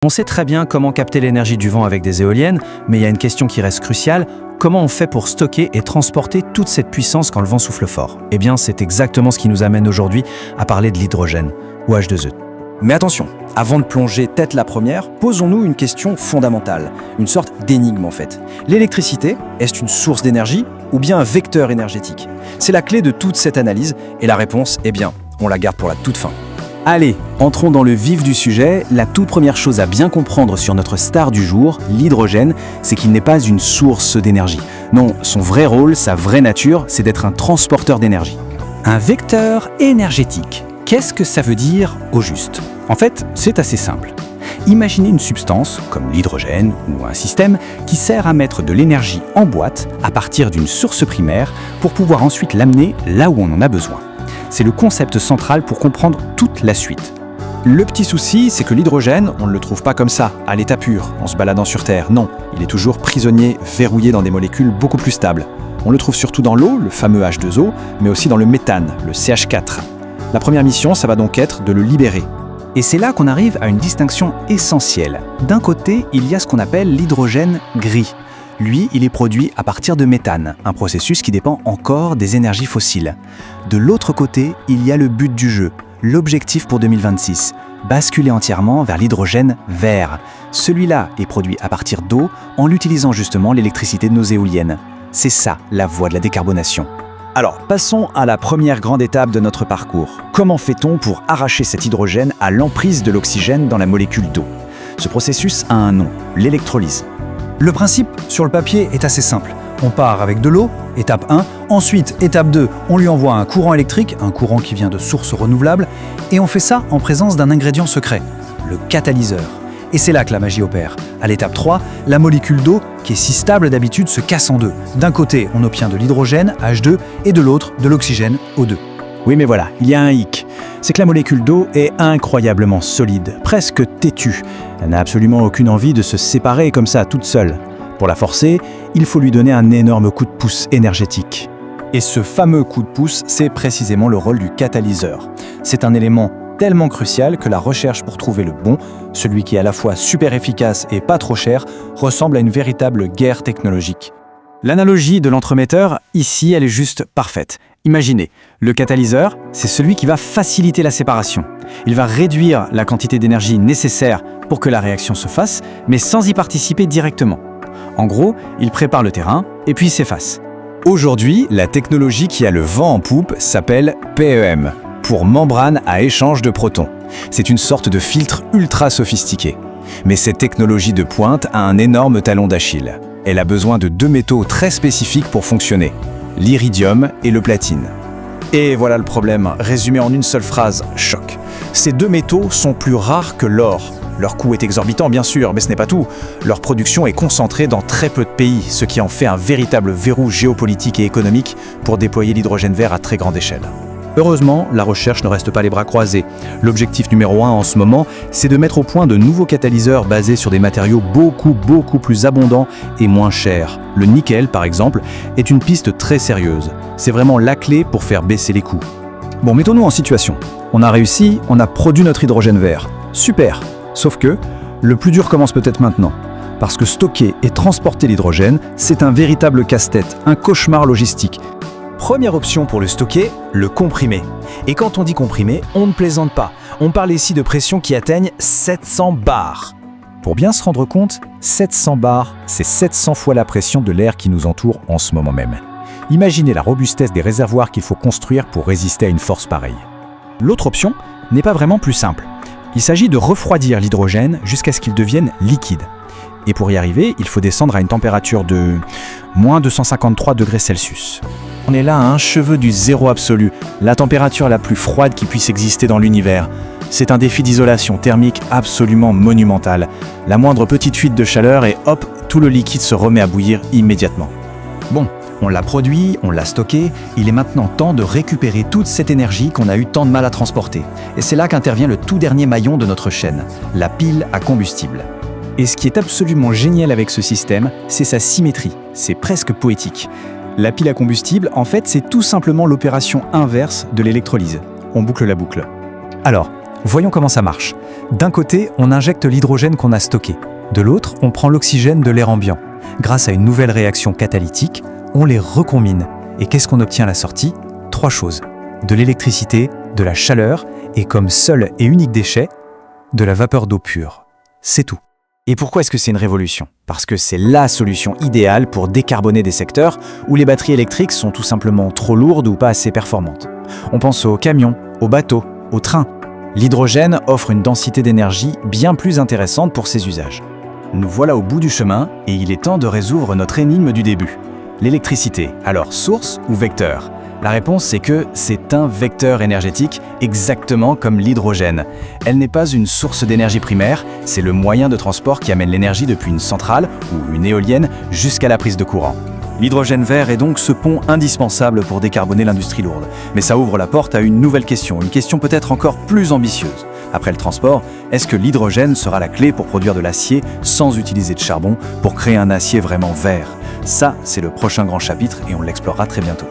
On sait très bien comment capter l'énergie du vent avec des éoliennes, mais il y a une question qui reste cruciale. Comment on fait pour stocker et transporter toute cette puissance quand le vent souffle fort? Eh bien, c'est exactement ce qui nous amène aujourd'hui à parler de l'hydrogène, ou H2E. Mais attention, avant de plonger tête la première, posons-nous une question fondamentale, une sorte d'énigme en fait. L'électricité, est-ce une source d'énergie ou bien un vecteur énergétique? C'est la clé de toute cette analyse et la réponse, eh bien, on la garde pour la toute fin. Allez, entrons dans le vif du sujet. La toute première chose à bien comprendre sur notre star du jour, l'hydrogène, c'est qu'il n'est pas une source d'énergie. Non, son vrai rôle, sa vraie nature, c'est d'être un transporteur d'énergie. Un vecteur énergétique. Qu'est-ce que ça veut dire au juste? En fait, c'est assez simple. Imaginez une substance, comme l'hydrogène ou un système, qui sert à mettre de l'énergie en boîte à partir d'une source primaire pour pouvoir ensuite l'amener là où on en a besoin. C'est le concept central pour comprendre toute la suite. Le petit souci, c'est que l'hydrogène, on ne le trouve pas comme ça, à l'état pur, en se baladant sur Terre. Non, il est toujours prisonnier, verrouillé dans des molécules beaucoup plus stables. On le trouve surtout dans l'eau, le fameux H2O, mais aussi dans le méthane, le CH4. La première mission, ça va donc être de le libérer. Et c'est là qu'on arrive à une distinction essentielle. D'un côté, il y a ce qu'on appelle l'hydrogène gris. Lui, il est produit à partir de méthane, un processus qui dépend encore des énergies fossiles. De l'autre côté, il y a le but du jeu, l'objectif pour 2026, basculer entièrement vers l'hydrogène vert. Celui-là est produit à partir d'eau en utilisant justement l'électricité de nos éoliennes. C'est ça la voie de la décarbonation. Alors, passons à la première grande étape de notre parcours. Comment fait-on pour arracher cet hydrogène à l'emprise de l'oxygène dans la molécule d'eau? Ce processus a un nom, l'électrolyse. Le principe, sur le papier, est assez simple. On part avec de l'eau, étape 1. Ensuite, étape 2, on lui envoie un courant électrique, un courant qui vient de sources renouvelables, et on fait ça en présence d'un ingrédient secret, le catalyseur. Et c'est là que la magie opère. À l'étape 3, la molécule d'eau, qui est si stable d'habitude, se casse en deux. D'un côté, on obtient de l'hydrogène, H2, et de l'autre, de l'oxygène, O2. Oui, mais voilà, il y a un hic. C'est que la molécule d'eau est incroyablement solide, presque têtue. Elle n'a absolument aucune envie de se séparer comme ça, toute seule. Pour la forcer, il faut lui donner un énorme coup de pouce énergétique. Et ce fameux coup de pouce, c'est précisément le rôle du catalyseur. C'est un élément tellement crucial que la recherche pour trouver le bon, celui qui est à la fois super efficace et pas trop cher, ressemble à une véritable guerre technologique. L'analogie de l'entremetteur, ici, elle est juste parfaite. Imaginez, le catalyseur, c'est celui qui va faciliter la séparation. Il va réduire la quantité d'énergie nécessaire pour que la réaction se fasse, mais sans y participer directement. En gros, il prépare le terrain et puis s'efface. Aujourd'hui, la technologie qui a le vent en poupe s'appelle PEM, pour membrane à échange de protons. C'est une sorte de filtre ultra sophistiqué. Mais cette technologie de pointe a un énorme talon d'Achille. Elle a besoin de deux métaux très spécifiques pour fonctionner, l'iridium et le platine. Et voilà le problème, résumé en une seule phrase, choc. Ces deux métaux sont plus rares que l'or. Leur coût est exorbitant bien sûr, mais ce n'est pas tout. Leur production est concentrée dans très peu de pays, ce qui en fait un véritable verrou géopolitique et économique pour déployer l'hydrogène vert à très grande échelle. Heureusement, la recherche ne reste pas les bras croisés. L'objectif numéro 1 en ce moment, c'est de mettre au point de nouveaux catalyseurs basés sur des matériaux beaucoup plus abondants et moins chers. Le nickel, par exemple, est une piste très sérieuse. C'est vraiment la clé pour faire baisser les coûts. Bon, mettons-nous en situation. On a réussi, on a produit notre hydrogène vert. Super! Sauf que, le plus dur commence peut-être maintenant. Parce que stocker et transporter l'hydrogène, c'est un véritable casse-tête, un cauchemar logistique. Première option pour le stocker, le comprimer. Et quand on dit comprimer, on ne plaisante pas. On parle ici de pressions qui atteignent 700 bars. Pour bien se rendre compte, 700 bars, c'est 700 fois la pression de l'air qui nous entoure en ce moment même. Imaginez la robustesse des réservoirs qu'il faut construire pour résister à une force pareille. L'autre option n'est pas vraiment plus simple. Il s'agit de refroidir l'hydrogène jusqu'à ce qu'il devienne liquide. Et pour y arriver, il faut descendre à une température de moins 253 degrés Celsius. On est là à un cheveu du zéro absolu, la température la plus froide qui puisse exister dans l'univers. C'est un défi d'isolation thermique absolument monumental. La moindre petite fuite de chaleur et hop, tout le liquide se remet à bouillir immédiatement. Bon, on l'a produit, on l'a stocké, il est maintenant temps de récupérer toute cette énergie qu'on a eu tant de mal à transporter. Et c'est là qu'intervient le tout dernier maillon de notre chaîne, la pile à combustible. Et ce qui est absolument génial avec ce système, c'est sa symétrie. C'est presque poétique. La pile à combustible, en fait, c'est tout simplement l'opération inverse de l'électrolyse. On boucle la boucle. Alors, Voyons comment ça marche. D'un côté, on injecte l'hydrogène qu'on a stocké. De l'autre, on prend l'oxygène de l'air ambiant. Grâce à une nouvelle réaction catalytique, on les recombine. Et qu'est-ce qu'on obtient à la sortie? 3 choses. De l'électricité, de la chaleur et comme seul et unique déchet, de la vapeur d'eau pure. C'est tout. Et pourquoi est-ce que c'est une révolution? Parce que c'est la solution idéale pour décarboner des secteurs où les batteries électriques sont tout simplement trop lourdes ou pas assez performantes. On pense aux camions, aux bateaux, aux trains. L'hydrogène offre une densité d'énergie bien plus intéressante pour ces usages. Nous voilà au bout du chemin et il est temps de résoudre notre énigme du début. L'électricité, alors source ou vecteur? La réponse c'est que c'est un vecteur énergétique exactement comme l'hydrogène. Elle n'est pas une source d'énergie primaire, c'est le moyen de transport qui amène l'énergie depuis une centrale ou une éolienne jusqu'à la prise de courant. L'hydrogène vert est donc ce pont indispensable pour décarboner l'industrie lourde. Mais ça ouvre la porte à une nouvelle question, une question peut-être encore plus ambitieuse. Après le transport, est-ce que l'hydrogène sera la clé pour produire de l'acier sans utiliser de charbon, pour créer un acier vraiment vert? Ça, c'est le prochain grand chapitre et on l'explorera très bientôt.